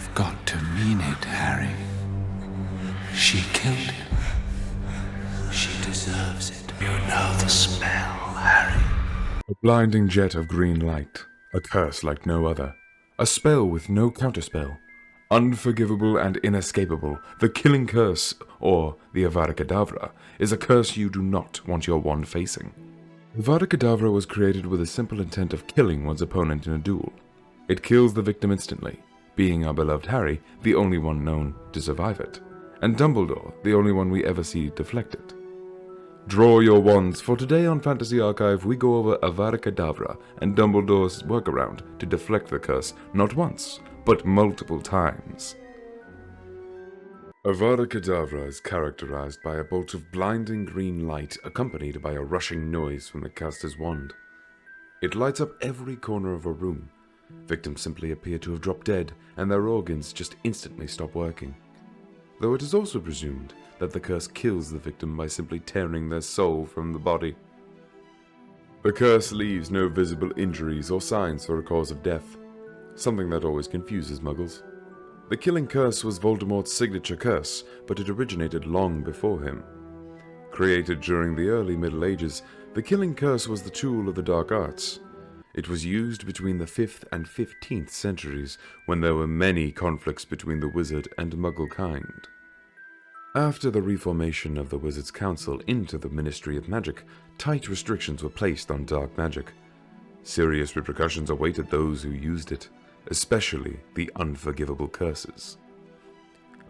You've got to mean it, Harry. She killed him. She deserves it. You know the spell, Harry. A blinding jet of green light, a curse like no other, a spell with no counterspell. Unforgivable and inescapable, the killing curse, or the Avada Kedavra, is a curse you do not want your wand facing. Avada Kedavra was created with the simple intent of killing one's opponent in a duel. It kills the victim instantly, being our beloved Harry the only one known to survive it, and Dumbledore the only one we ever see deflect it. Draw your wands, for today on Fantasy Archive we go over Avada Kedavra and Dumbledore's workaround to deflect the curse not once, but multiple times. Avada Kedavra is characterized by a bolt of blinding green light accompanied by a rushing noise from the caster's wand. It lights up every corner of a room. Victims simply appear to have dropped dead, and their organs just instantly stop working. Though it is also presumed that the curse kills the victim by simply tearing their soul from the body. The curse leaves no visible injuries or signs for a cause of death, something that always confuses muggles. The killing curse was Voldemort's signature curse, but it originated long before him. Created during the early Middle Ages, the killing curse was the tool of the dark arts. It was used between the 5th and 15th centuries, when there were many conflicts between the wizard and muggle kind. After the reformation of the Wizards' Council into the Ministry of Magic, tight restrictions were placed on dark magic. Serious repercussions awaited those who used it, especially the unforgivable curses.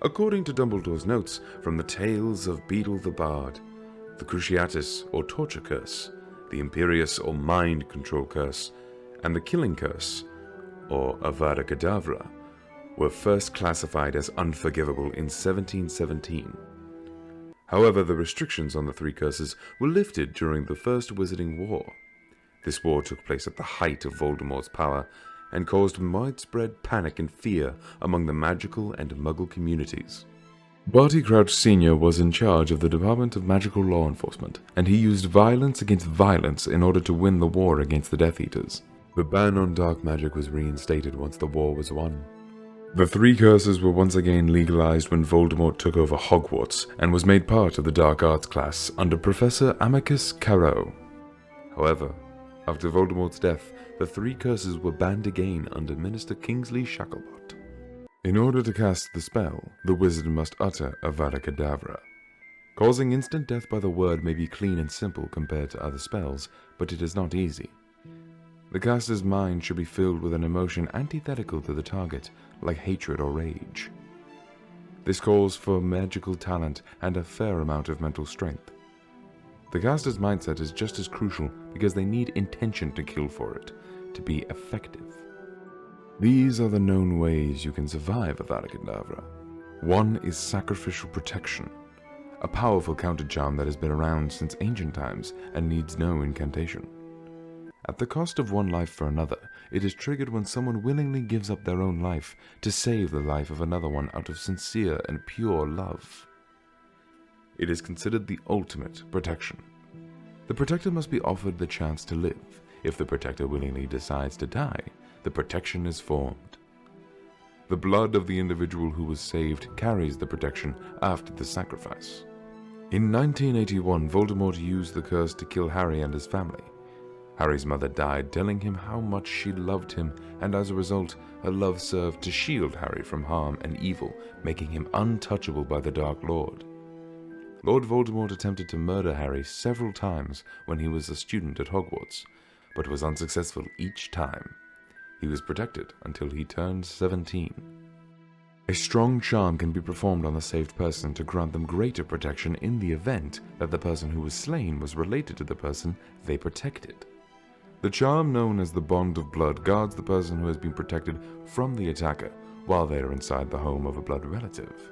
According to Dumbledore's notes from the Tales of Beedle the Bard, the Cruciatus or Torture Curse, the Imperious or Mind Control Curse, and the Killing Curse, or Avada Kedavra, were first classified as unforgivable in 1717. However, the restrictions on the three curses were lifted during the First Wizarding War. This war took place at the height of Voldemort's power and caused widespread panic and fear among the magical and muggle communities. Barty Crouch Sr. was in charge of the Department of Magical Law Enforcement, and he used violence against violence in order to win the war against the Death Eaters. The ban on dark magic was reinstated once the war was won. The three curses were once again legalized when Voldemort took over Hogwarts and was made part of the Dark Arts class under Professor Amicus Carrow. However, after Voldemort's death, the three curses were banned again under Minister Kingsley Shacklebot. In order to cast the spell, the wizard must utter Avada Kedavra. Causing instant death by the word may be clean and simple compared to other spells, but it is not easy. The caster's mind should be filled with an emotion antithetical to the target, like hatred or rage. This calls for magical talent and a fair amount of mental strength. The caster's mindset is just as crucial because they need intention to kill for it to be effective. These are the known ways you can survive Avada Kedavra. One is Sacrificial Protection, a powerful counter charm that has been around since ancient times and needs no incantation. At the cost of one life for another, it is triggered when someone willingly gives up their own life to save the life of another one out of sincere and pure love. It is considered the ultimate protection. The protector must be offered the chance to live. If the protector willingly decides to die, the protection is formed. The blood of the individual who was saved carries the protection after the sacrifice. In 1981, Voldemort used the curse to kill Harry and his family. Harry's mother died, telling him how much she loved him, and as a result, her love served to shield Harry from harm and evil, making him untouchable by the Dark Lord. Lord Voldemort attempted to murder Harry several times when he was a student at Hogwarts, but was unsuccessful each time. He was protected until he turned 17. A strong charm can be performed on the saved person to grant them greater protection in the event that the person who was slain was related to the person they protected. The charm, known as the Bond of Blood, guards the person who has been protected from the attacker while they are inside the home of a blood relative.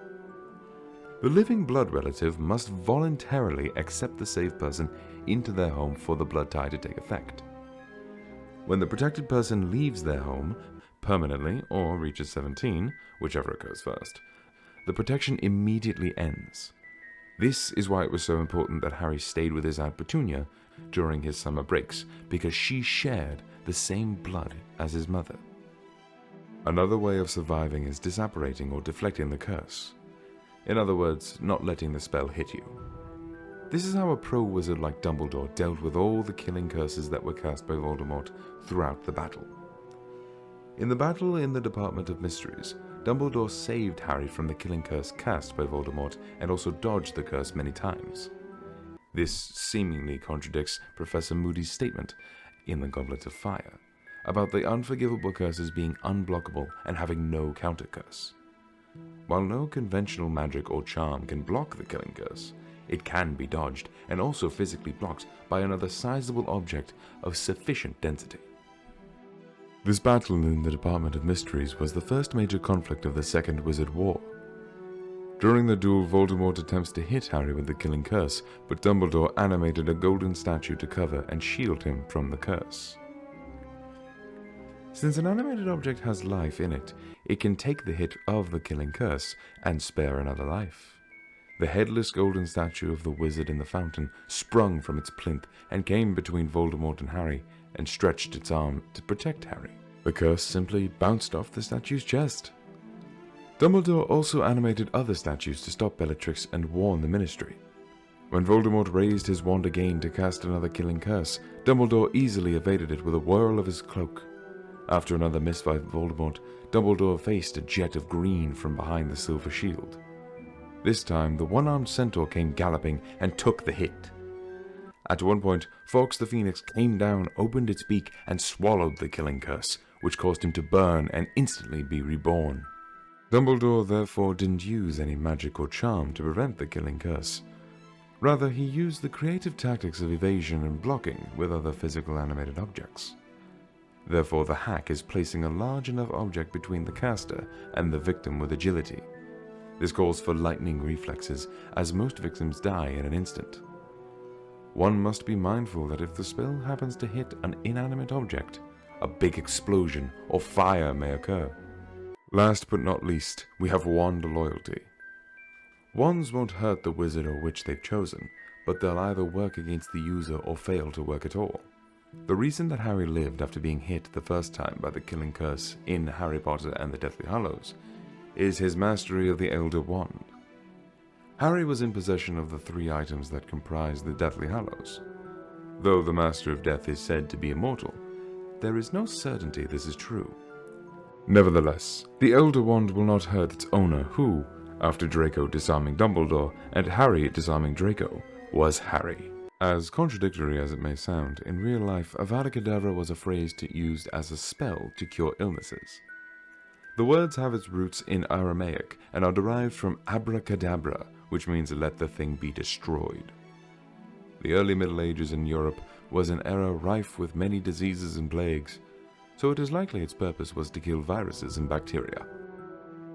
The living blood relative must voluntarily accept the saved person into their home for the blood tie to take effect. When the protected person leaves their home permanently or reaches 17, whichever occurs first, the protection immediately ends. This is why it was so important that Harry stayed with his Aunt Petunia during his summer breaks, because she shared the same blood as his mother. Another way of surviving is disapparating or deflecting the curse. In other words, not letting the spell hit you. This is how a pro-wizard like Dumbledore dealt with all the killing curses that were cast by Voldemort throughout the battle. In the battle in the Department of Mysteries, Dumbledore saved Harry from the killing curse cast by Voldemort and also dodged the curse many times. This seemingly contradicts Professor Moody's statement in The Goblet of Fire about the unforgivable curses being unblockable and having no counter curse. While no conventional magic or charm can block the killing curse, it can be dodged and also physically blocked by another sizable object of sufficient density. This battle in the Department of Mysteries was the first major conflict of the Second Wizard War. During the duel, Voldemort attempts to hit Harry with the killing curse, but Dumbledore animated a golden statue to cover and shield him from the curse. Since an animated object has life in it, it can take the hit of the killing curse and spare another life. The headless golden statue of the wizard in the fountain sprung from its plinth and came between Voldemort and Harry and stretched its arm to protect Harry. The curse simply bounced off the statue's chest. Dumbledore also animated other statues to stop Bellatrix and warn the Ministry. When Voldemort raised his wand again to cast another killing curse, Dumbledore easily evaded it with a whirl of his cloak. After another miss by Voldemort, Dumbledore faced a jet of green from behind the silver shield. This time, the one-armed centaur came galloping and took the hit. At one point, Fawkes the Phoenix came down, opened its beak, and swallowed the killing curse, which caused him to burn and instantly be reborn. Dumbledore therefore didn't use any magic or charm to prevent the killing curse. Rather, he used the creative tactics of evasion and blocking with other physical animated objects. Therefore, the hack is placing a large enough object between the caster and the victim with agility. This calls for lightning reflexes, as most victims die in an instant. One must be mindful that if the spell happens to hit an inanimate object, a big explosion or fire may occur. Last but not least, we have wand loyalty. Wands won't hurt the wizard or witch they've chosen, but they'll either work against the user or fail to work at all. The reason that Harry lived after being hit the first time by the killing curse in Harry Potter and the Deathly Hallows is his mastery of the Elder Wand. Harry was in possession of the 3 items that comprise the Deathly Hallows. Though the Master of Death is said to be immortal, there is no certainty this is true. Nevertheless, the Elder Wand will not hurt its owner who, after Draco disarming Dumbledore and Harry disarming Draco, was Harry. As contradictory as it may sound, in real life, Avada Kedavra was a phrase used as a spell to cure illnesses. The words have its roots in Aramaic and are derived from abracadabra, which means let the thing be destroyed. The early Middle Ages in Europe was an era rife with many diseases and plagues, so it is likely its purpose was to kill viruses and bacteria.